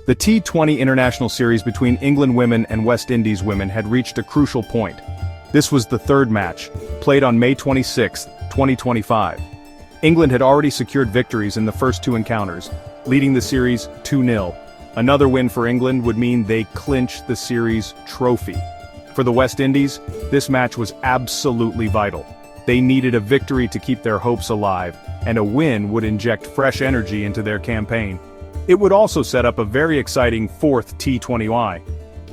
The T20 international series between England women and West Indies women had reached a crucial point. This was the third match, played on May 26, 2025. England had already secured victories in the first two encounters, leading the series 2-0. Another win for England would mean they clinched the series trophy. For the West Indies, this match was absolutely vital. They needed a victory to keep their hopes alive, and a win would inject fresh energy into their campaign. It would also set up a very exciting fourth T20I.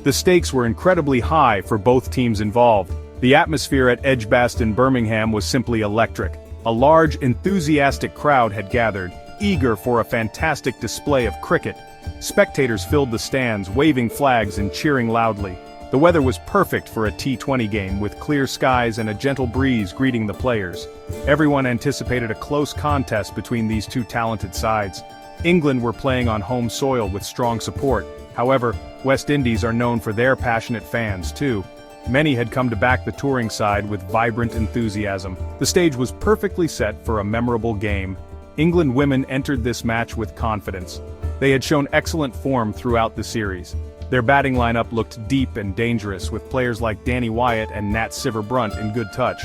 The stakes were incredibly high for both teams involved. The atmosphere at Edgbaston, Birmingham was simply electric. A large, enthusiastic crowd had gathered, eager for a fantastic display of cricket. Spectators filled the stands, waving flags and cheering loudly. The weather was perfect for a T20 game, with clear skies and a gentle breeze greeting the players. Everyone anticipated a close contest between these two talented sides. England were playing on home soil with strong support. However, West Indies are known for their passionate fans too. Many had come to back the touring side with vibrant enthusiasm. The stage was perfectly set for a memorable game. England women entered this match with confidence. They had shown excellent form throughout the series. Their batting lineup looked deep and dangerous, with players like Danny Wyatt and Nat Sciver-Brunt in good touch.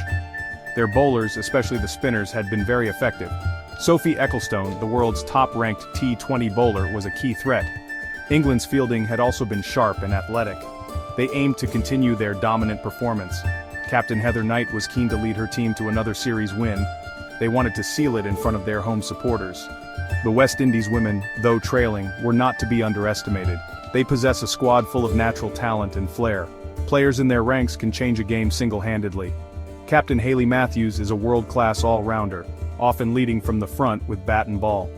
Their bowlers, especially the spinners, had been very effective. Sophie Ecclestone, the world's top-ranked T20 bowler, was a key threat. England's fielding had also been sharp and athletic. They aimed to continue their dominant performance. Captain Heather Knight was keen to lead her team to another series win. They wanted to seal it in front of their home supporters. The West Indies women, though trailing, were not to be underestimated. They possess a squad full of natural talent and flair. Players in their ranks can change a game single-handedly. Captain Hayley Matthews is a world-class all-rounder, often leading from the front with bat and ball.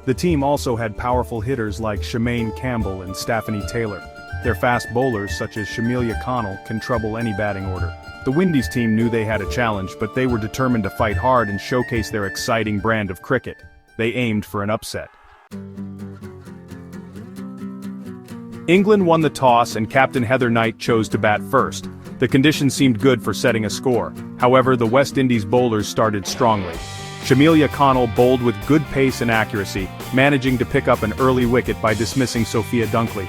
The team also had powerful hitters like Shemaine Campbell and Stephanie Taylor. Their fast bowlers such as Shamelia Connell can trouble any batting order. The Windies team knew they had a challenge, but they were determined to fight hard and showcase their exciting brand of cricket. They aimed for an upset. England won the toss and Captain Heather Knight chose to bat first. The conditions seemed good for setting a score. However, the West Indies bowlers started strongly. Shamelia Connell bowled with good pace and accuracy, managing to pick up an early wicket by dismissing Sophia Dunkley.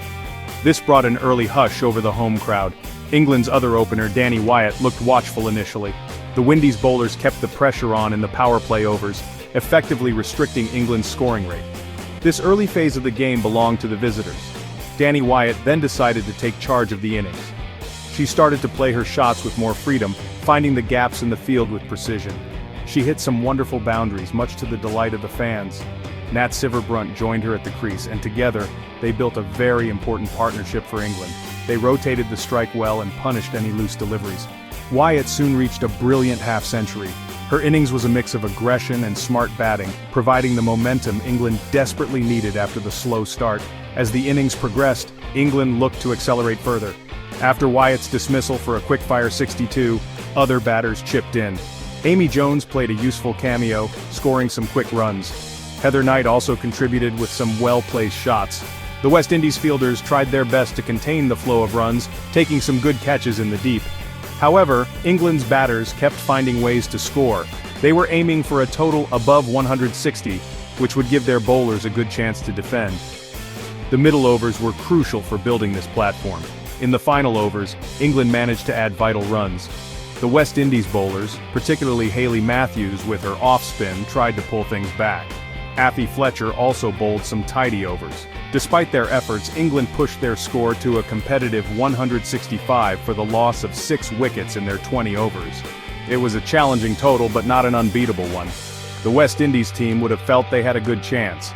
This brought an early hush over the home crowd. England's other opener, Danny Wyatt, looked watchful initially. The Windies bowlers kept the pressure on in the power play overs, effectively restricting England's scoring rate. This early phase of the game belonged to the visitors. Danny Wyatt then decided to take charge of the innings. She started to play her shots with more freedom, finding the gaps in the field with precision. She hit some wonderful boundaries, much to the delight of the fans. Nat Sciver-Brunt joined her at the crease, and together, they built a very important partnership for England. They rotated the strike well and punished any loose deliveries. Wyatt soon reached a brilliant half-century. Her innings was a mix of aggression and smart batting, providing the momentum England desperately needed after the slow start. As the innings progressed, England looked to accelerate further. After Wyatt's dismissal for a quick-fire 62, other batters chipped in. Amy Jones played a useful cameo, scoring some quick runs. Heather Knight also contributed with some well-placed shots. The West Indies fielders tried their best to contain the flow of runs, taking some good catches in the deep. However, England's batters kept finding ways to score. They were aiming for a total above 160, which would give their bowlers a good chance to defend. The middle overs were crucial for building this platform. In the final overs, England managed to add vital runs. The West Indies bowlers, particularly Hayley Matthews with her off-spin, tried to pull things back. Afi Fletcher also bowled some tidy overs. Despite their efforts, England pushed their score to a competitive 165 for the loss of 6 wickets in their 20 overs. It was a challenging total, but not an unbeatable one. The West Indies team would have felt they had a good chance.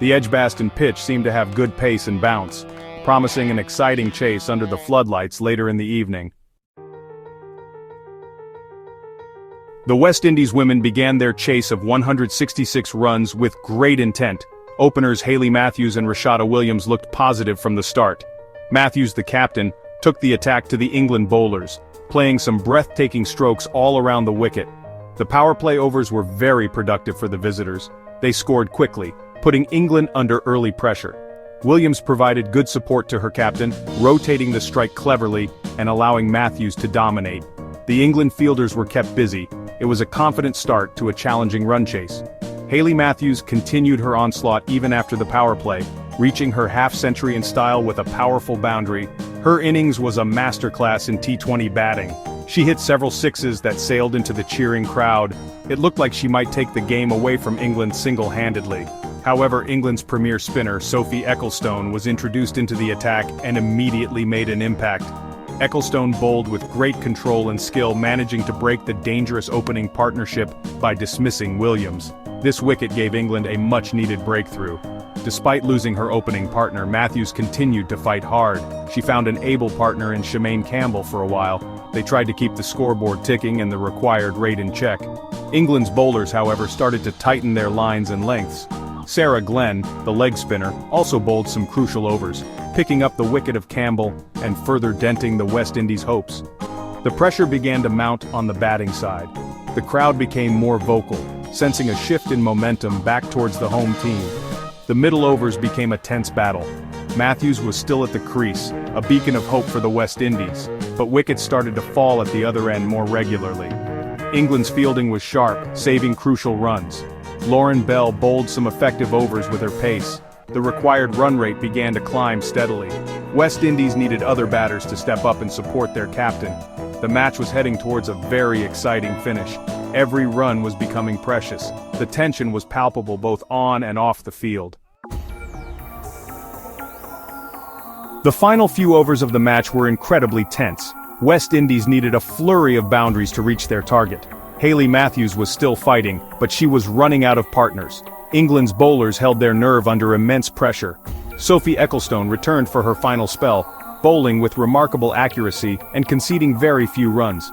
The Edgbaston pitch seemed to have good pace and bounce, promising an exciting chase under the floodlights later in the evening. The West Indies women began their chase of 166 runs with great intent. Openers Hayley Matthews and Rashada Williams looked positive from the start. Matthews, the captain, took the attack to the England bowlers, playing some breathtaking strokes all around the wicket. The power play overs were very productive for the visitors. They scored quickly, putting England under early pressure. Williams provided good support to her captain, rotating the strike cleverly and allowing Matthews to dominate. The England fielders were kept busy. It was a confident start to a challenging run chase. Hayley Matthews continued her onslaught even after the power play, reaching her half-century in style with a powerful boundary. Her innings was a masterclass in T20 batting. She hit several sixes that sailed into the cheering crowd. It looked like she might take the game away from England single-handedly. However, England's premier spinner, Sophie Ecclestone, was introduced into the attack and immediately made an impact. Ecclestone bowled with great control and skill, managing to break the dangerous opening partnership by dismissing Williams. This wicket gave England a much-needed breakthrough. Despite losing her opening partner, Matthews continued to fight hard. She found an able partner in Shemaine Campbell for a while. They tried to keep the scoreboard ticking and the required rate in check. England's bowlers, however, started to tighten their lines and lengths. Sarah Glenn, the leg spinner, also bowled some crucial overs, picking up the wicket of Campbell and further denting the West Indies' hopes. The pressure began to mount on the batting side. The crowd became more vocal, sensing a shift in momentum back towards the home team. The middle overs became a tense battle. Matthews was still at the crease, a beacon of hope for the West Indies, but wickets started to fall at the other end more regularly. England's fielding was sharp, saving crucial runs. Lauren Bell bowled some effective overs with her pace. The required run rate began to climb steadily. West Indies needed other batters to step up and support their captain. The match was heading towards a very exciting finish. Every run was becoming precious. The tension was palpable both on and off the field. The final few overs of the match were incredibly tense. West Indies needed a flurry of boundaries to reach their target. Hayley Matthews was still fighting, but she was running out of partners. England's bowlers held their nerve under immense pressure. Sophie Ecclestone returned for her final spell, bowling with remarkable accuracy and conceding very few runs.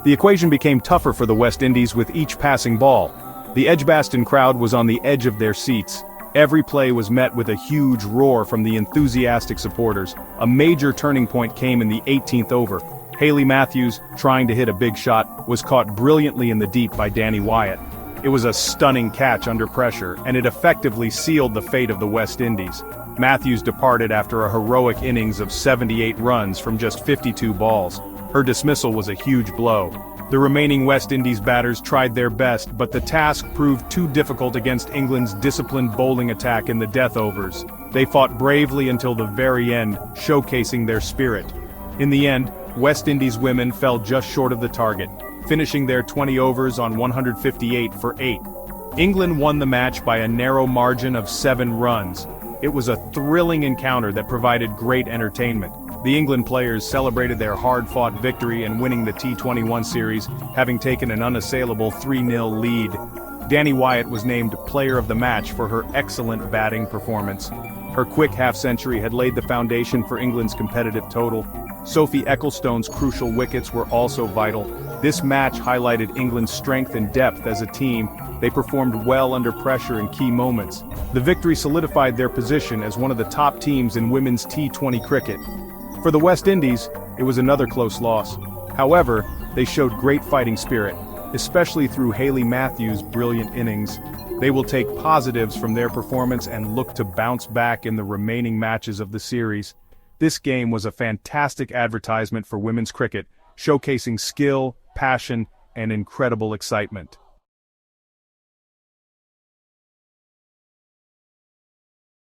The equation became tougher for the West Indies with each passing ball. The Edgbaston crowd was on the edge of their seats. Every play was met with a huge roar from the enthusiastic supporters. A major turning point came in the 18th over. Hayley Matthews, trying to hit a big shot, was caught brilliantly in the deep by Danny Wyatt. It was a stunning catch under pressure, and it effectively sealed the fate of the West Indies. Matthews departed after a heroic innings of 78 runs from just 52 balls. Her dismissal was a huge blow. The remaining West Indies batters tried their best, but the task proved too difficult against England's disciplined bowling attack in the death overs. They fought bravely until the very end, showcasing their spirit. In the end, West Indies women fell just short of the target, finishing their 20 overs on 158 for 8. England won the match by a narrow margin of 7 runs. It was a thrilling encounter that provided great entertainment. The England players celebrated their hard-fought victory and winning the T21 series, having taken an unassailable 3-0 lead. Danny Wyatt was named Player of the Match for her excellent batting performance. Her quick half-century had laid the foundation for England's competitive total. Sophie Ecclestone's crucial wickets were also vital. This match highlighted England's strength and depth as a team. They performed well under pressure in key moments. The victory solidified their position as one of the top teams in women's T20 cricket. For the West Indies, it was another close loss. However, they showed great fighting spirit, especially through Hayley Matthews' brilliant innings. They will take positives from their performance and look to bounce back in the remaining matches of the series. This game was a fantastic advertisement for women's cricket, showcasing skill, passion, and incredible excitement.